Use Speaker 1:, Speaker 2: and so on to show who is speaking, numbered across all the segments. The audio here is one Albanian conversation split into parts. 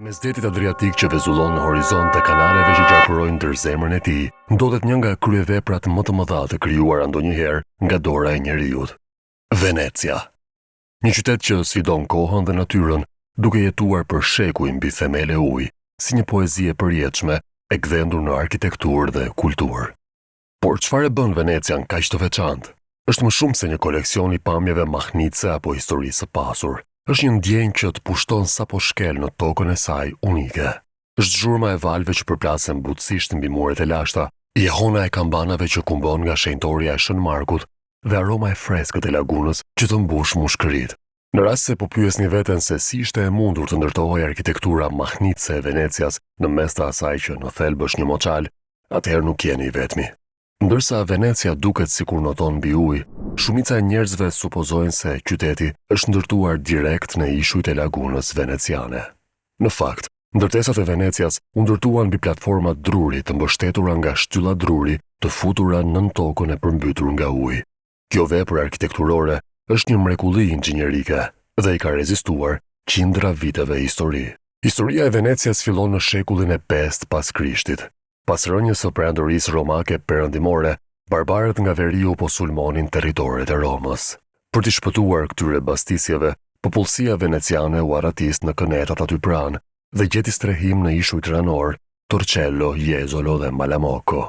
Speaker 1: Mes detit Adriatik që vezullon në horizont të kanaleve që qarkërojnë ndërzemrën e tij, ndodhet një nga kryeveprat më të mëdha të krijuara ndonjëherë nga dora e njerëzit. Venecia. Një qytet që sfidon kohën dhe natyrën, duke jetuar për shekuj mbi themele ujë, si një poezi e përjetshme e gdhendur në arkitekturë dhe kulturë. Por çfarë e bën Venecian kaq të veçantë? Është më shumë se një koleksion i pamjeve mahnitse apo historisë së pasur. Është një ndjenjë që të pushton sapo shkel në tokën e saj unike. Është zhurma e valve që përplasen butësisht mbi muret e lashta, jehona e kambanave që kumbon nga shenjtoria e Shën Markut dhe aroma e freskët e lagunës që të mbush mushkërit. Në rast se po pyesni veten se si ishte e mundur të ndërtohej arkitektura mahnitse e Venecias në mes të asaj që në thelb është një moçal, atëherë nuk jeni i vetmi. Ndërsa Venecia duket sikur noton mbi ujë, shumica e njerëzve supozojnë se qyteti është ndërtuar direkt në ishujt e lagunës veneciane. Në fakt, ndërtesat e Venecias u ndërtuan mbi platforma druri të mbështetura nga shtylla druri të futura nën tokën e përmbytur nga ujë. Kjo vepër arkitekturore është një mrekulli inxhinierike dhe i ka rezistuar qindra viteve histori. Historia e Venecias fillon në shekullin e 5 pas Krishtit. Pas rënjes së perandorisë romake perëndimore, barbarët nga veriu po sulmonin territoret e Romës. Për t'i shpëtuar këtyre bastisjeve, popullsia veneciane u arratis në kënetat aty pranë dhe gjeti strehim në ishujt ranor, Torcello, Jesolo dhe Malamocco.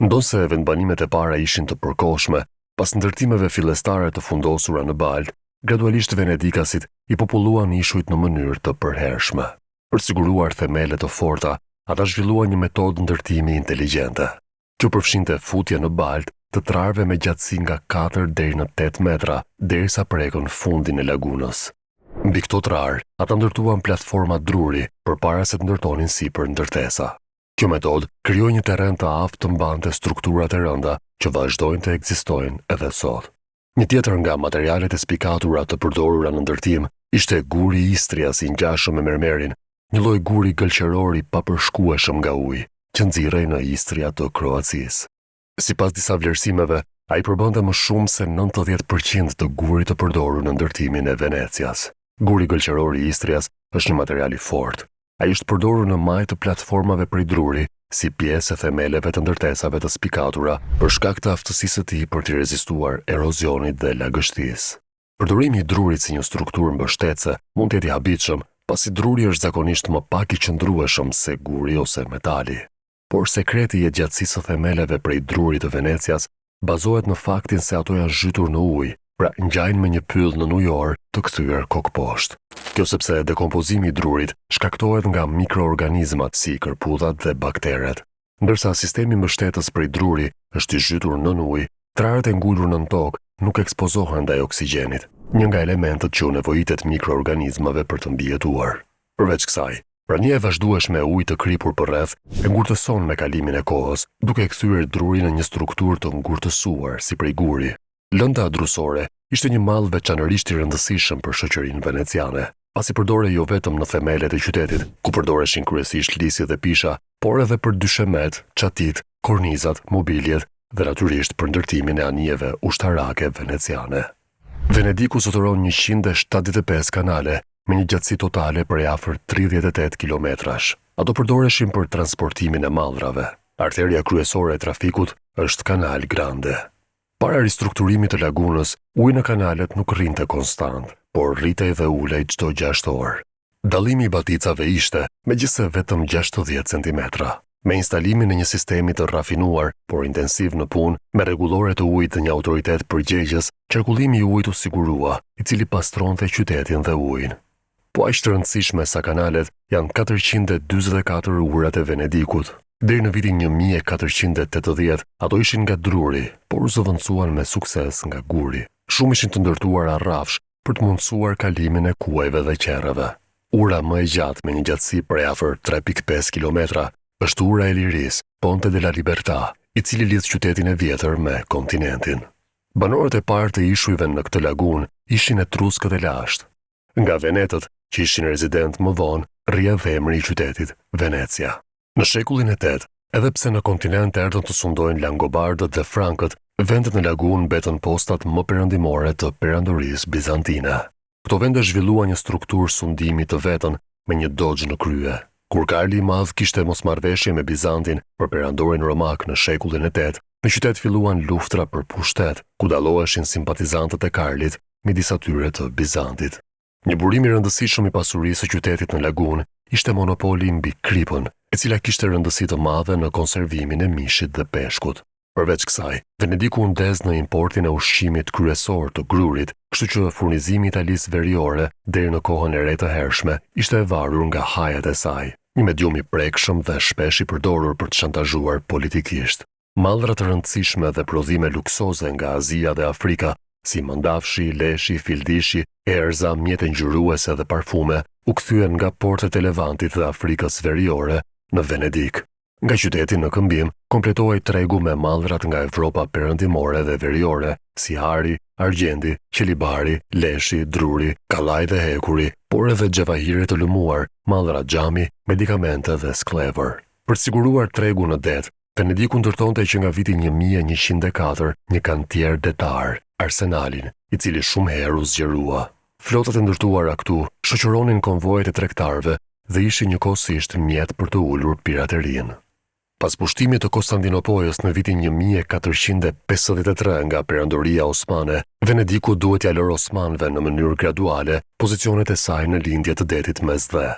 Speaker 1: Ndonse vendbanimet e para ishin të përkohshme, pas ndërtimeve fillestare të fundosura në Balt, gradualisht venedikasit i populluan ishujt në mënyrë të përhershme. Për siguruar themele të forta, ata zhvilluan një metodë ndërtimi inteligjente, që përfshinte futje në balt të trarve me gjatësi nga 4 deri në 8 metra, derisa prekën fundin e lagunës. Mbi këto trar, ata ndërtuan platforma druri përpara se të ndërtonin sipër ndërtesa. Kjo metodë krijoi një terren të aftë të mbante strukturat e rënda që vazhdojnë të ekzistojnë edhe sot. Një tjetër nga materialet e spikatura të përdorura në ndërtim ishte guri i Istrias i ngjashëm me mermerin, një lloj guri gëlqëror i papërshkueshëm nga ujë, që nxirrej në Istria të Kroacisë. Sipas disa vlerësimeve, ai përbënte më shumë se 90% të gurit të përdorur në ndërtimin e Venecias. Guri gëlqëror i Istrias është një material i fortë. Ai është përdorur në majë të platformave prej druri, si pjesë e themeleve të ndërtesave të spikatura, për shkak të aftësisë së tij për të rezistuar erozionit dhe lagështisë. Përdorimi i drurit si një strukturë mbështetëse mund të jetë i habitshëm, pasi druri është zakonisht më pak i qëndrueshëm se guri ose metali. Por sekreti i gjatësisë së themeleve prej drurit të Venecias bazohet në faktin se ato janë zhytur në ujë, pra ngjajnë me një pyll në ujor të kthyer kokposhtë. Kjo sepse dekompozimi i drurit shkaktohet nga mikroorganizmat si kërpudhat dhe bakteret. Ndërsa sistemi mbështetës prej druri është i zhytur nën ujë, trarët e ngulur nën tokë nuk ekspozohen ndaj oksigjenit, një nga elementët që u nevojitet mikroorganizmave për të mbijetuar. Përveç kësaj, prania e vazhdueshme e ujit të kripur përreth e ngurtëson me kalimin e kohës, duke e kthyer drurin në një strukturë të ngurtësuar si prej guri. Lënda drusore ishte një mall veçanërisht i rëndësishëm për shoqërinë veneciane, pasi përdorej jo vetëm në themelet e qytetit, ku përdoreshin kryesisht lisjet dhe pisha, por edhe për dyshemet, çatit, kornizat, mobiljet dhe natyrisht për ndërtimin e anijeve ushtarake veneciane. Venediku zotëron 175 kanale, me një gjatësi totale prej afër 38 kilometrash. Ato përdoreshin për transportimin e mallrave. Arteria kryesore e trafikut është Canal Grande. Para ristrukturimit të lagunës, uji në kanalet nuk rrinte konstant, por rritej dhe ulej çdo 6 orë. Dallimi i baticave ishte, megjithse vetëm 60 centimetra. Me instalimin e një sistemi të rafinuar, por intensiv në punë, me rregullore të ujit të një autoritet përgjegjës, qarkullimi i ujit u sigurua, i cili pastronte qytetin dhe ujin. Po aq të rëndësishme sa kanalet janë 444 urat e Venedikut. Deri në vitin 1480, ato ishin nga druri, por u zëvendësuan me sukses nga guri. Shumë ishin të ndërtuar arrafsh për të mundësuar kalimin e kuajve dhe qerrave. Ura më e gjatë me një gjatësi prej afër 3.5 kilometra është ura e liris, Ponte de la Libertà, i cili lidh qytetin e vjetër me kontinentin. Banorët e parë të ishujve në këtë lagun ishin etruskët e lashtë. Nga venetët, që ishin rezident më vonë, rrjedh emri i qytetit, Venecia. Në shekullin e 8, edhe pse në kontinent erdhën të sundojnë langobardët dhe frankët, vendet në lagun mbetën postat më perëndimore të perandorisë bizantine. Këto vende zhvilluan një strukturë sundimi të vetën, me një dogj në krye. Kur Karli i Madh kishte mosmarrveshje me Bizantin për perandorin romak në shekullin e 8, në qytet filluan luftra për pushtet, ku dalloheshin simpatizantët e Karlit midis atyre të Bizantit. Një burim i rëndësishëm i pasurisë së qytetit në lagunë ishte monopoli mbi kripën, e cila kishte rëndësi të madhe në konservimin e mishit dhe peshkut. Përveç kësaj, Venediku u ndez në importin e ushqimit kryesor të grurit, kështu që furnizimi i Italisë veriore deri në kohën e re të hershme ishte e varur nga hajat e saj, një medium i prekshëm dhe shpesh i përdorur për të shantazhuar politikisht. Mallra të rëndësishme dhe prodhime luksoze nga Azia dhe Afrika, si mandafshi, leshi, fildishi, erza, mjete ngjyruese dhe parfume, u kthyen nga portet e Levantit dhe Afrikës veriore në Venedik. Nga qyteti në këmbim, kompletohej tregu me mallrat nga Evropa perëndimore dhe veriore, si hari, argjendi, qelibari, leshi, druri, kallaj dhe hekuri, por edhe xhavahire të lëmuar, mallra xhami, medikamente dhe sklevër. Për të siguruar tregu në det, Venediku ndërtonte që nga viti 1104 një kantier detar, Arsenalin, i cili shumë herë u zgjerua. Flotat e ndërtuara këtu shoqëronin konvojet e tregtarëve dhe ishin njëkohësisht mjet për të ulur piraterinë. Pas pushtimit të Konstantinopolës në vitin 1453 nga perandoria osmane, Venediku duhet t'ia lërë osmanëve në mënyrë graduale pozicionet e saj në lindje të detit Mesdhe.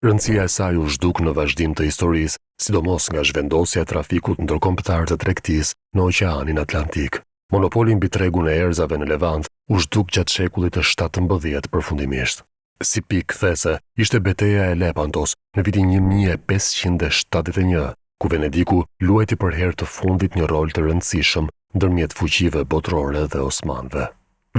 Speaker 1: Rëndësia e saj u zhduk në vazhdim të historisë, sidomos nga zhvendosja e trafikut ndërkombëtar të tregtisë në Oqeanin Atlantik. Monopoli mbi tregun e erzave në Levant u zhduk gjatë shekullit të 17 përfundimisht. Si pikë kthese ishte betejë e Lepantos në vitin 1571, ku Venediku luajti për herë të fundit një rol të rëndësishëm ndërmjet fuqive botërore dhe osmanëve.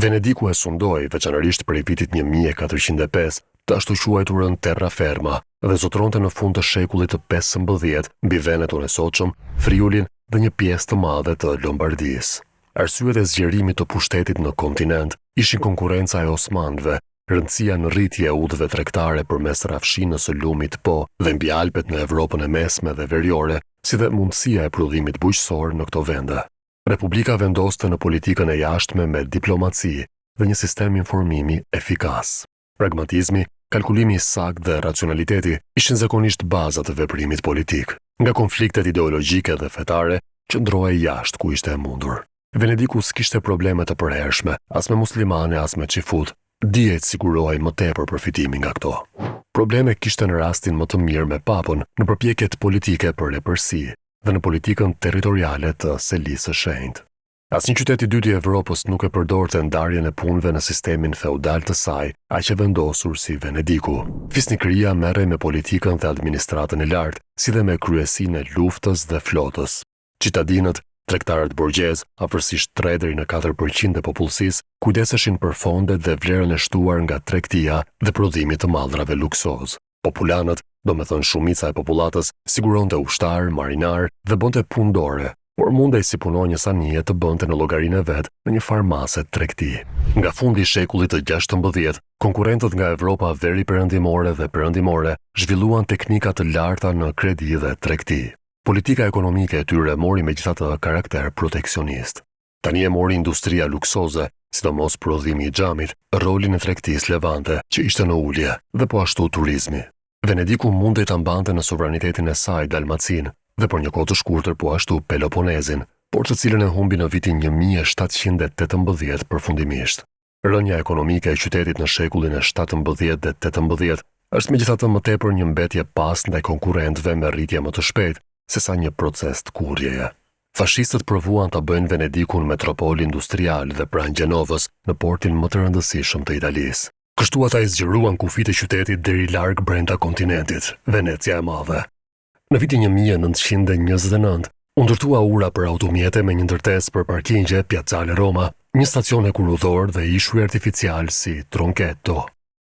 Speaker 1: Venediku e sundoi veçanërisht prej vitit 1405 të ashtu quajturën terraferma dhe zotronte në fund të shekullit të 15 mbi Veneton e sotshëm, Friulin dhe një pjesë të madhe të Lombardisë. Arsyet e zgjerimit të pushtetit në kontinent ishin konkurrenca e osmanëve, rëndësia në rritje e udhëve tregtare përmes rrafshinës së lumit Po dhe mbi Alpet në Evropën e Mesme dhe Veriore, si dhe mundësia e prodhimit bujqësor në këto vende. Republika vendoste në politikën e jashtme me diplomaci dhe një sistem informimi efikas. Pragmatizmi, kalkulimi i saktë dhe racionaliteti ishin zakonisht bazat të veprimit politik. Nga konfliktet ideologjike dhe fetare, qëndrohej jashtë ku ishte e mundur. Venediku s'kishte probleme të përhershme, as me muslimane, as me qifut. Dihet sigurohej më tepër përfitimi nga këto. Probleme kishte në rastin më të mirë me papën në përpjekjet politike për lepërsi dhe në politikën territoriale të Selisë së Shenjtë. Asnjë qytet i dytë i Evropës nuk e përdorte ndarjen e punëve në sistemin feudal të saj, aq e vendosur si Venediku. Fisnikëria merrej me politikën dhe administratën e lartë, si dhe me kryesinë e luftës dhe flotës. Cittadinët, tregtarët borgjez, afërsisht 3 deri në 4% e popullsisë, kujdeseshin për fondet dhe vlerën e shtuar nga tregtia dhe prodhimi të mallrave luksoz. Populanët, domethënë shumica e popullatës, siguronte ushtar, marinar dhe bënte punë dore, por mundej si punonjës anije të bënte në llogarinë e vet në një farmase tregti. Nga fundi i shekullit të 16, konkurrentët nga Evropa veri perëndimore dhe perëndimore zhvilluan teknika të larta në kredi dhe tregti. Politika ekonomike e tyre mori megjithatë karakter proteksionist. Tani e mori industria luksoze, sidomos prodhimi i xhamit, rolin e tregtisë levante, që ishte në ulje, dhe po ashtu turizmi. Venediku mundej ta mbante në sovranitetin e saj Dalmacin dhe për një kohë të shkurtër po ashtu Peloponezin, por të cilën e humbi në vitin 1718 përfundimisht. Rënja ekonomike e qytetit në shekullin e 17 dhe 18 është megjithatë më tepër një mbetje pas ndaj konkurrentëve me rritje më të shpejtë sesa një proces të kurrjeje. Fashistët provuan ta bëjnë Venedikun metropol industrial dhe pranë Gjenovës në portin më të rëndësishëm të Italisë. Kështu ata i zgjeruan kufit e qytetit deri larg brenda kontinentit, Venecia e Madhe. Në vitin 1929, u ndërtua ura për automjete me një ndërtesë për parkingje Piazzale Roma, një stacion e kurudhor dhe ishujë artificial si Tronchetto.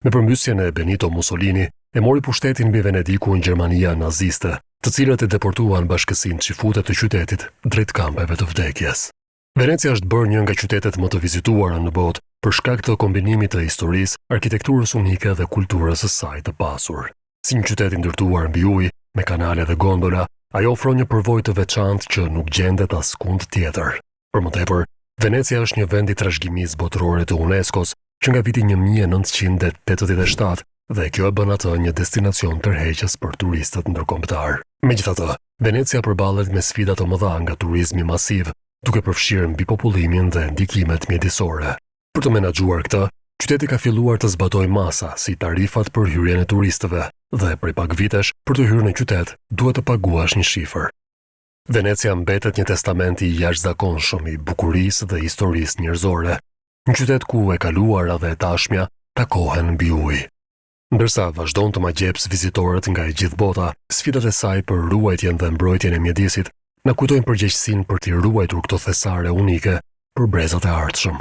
Speaker 1: Me përmbysjen e Benito Mussolini, e mori pushtetin mbi Venedikun Gjermania naziste, të cilët e deportuan bashkësinë çifute të qytetit drejt kampeve të vdekjes. Venecia është bërë një nga qytetet më të vizituara në botë për shkak të kombinimit të historisë, arkitekturës unike dhe kulturës së saj të pasur. Si një qytet i ndërtuar mbi ujë, me kanale dhe gondola, ajo ofron një përvojë të veçantë që nuk gjendet askund tjetër. Për më tepër, Venecia është një vend i trashëgimisë botërore të UNESCO-s që nga viti 1987 dhe kjo e bën atë një destinacion tërheqës për turistët ndërkombëtar. Megjithatë, Venecia përballet me sfida të mëdha nga turizmi masiv, duke përfshirë mbipopullimin dhe ndikimet mjedisore. Për të menaxhuar këtë, qyteti ka filluar të zbatojë masa si tarifat për hyrjen e turistëve dhe prej pak vitesh për të hyrë në qytet duhet të paguash një shifër. Venecia mbetet një testament i jashtëzakonshëm i bukurisë dhe historisë njerëzore, një qytet ku e kaluara dhe e tashmja takohen mbi ujë. Ndërsa vazhdon të magjeps vizitorët nga e gjithë bota, sfidat e saj për ruajtjen dhe mbrojtjen e mjedisit na kujtojnë përgjegjësinë për t'i ruajtur këto thesare unike për brezat e ardhshëm.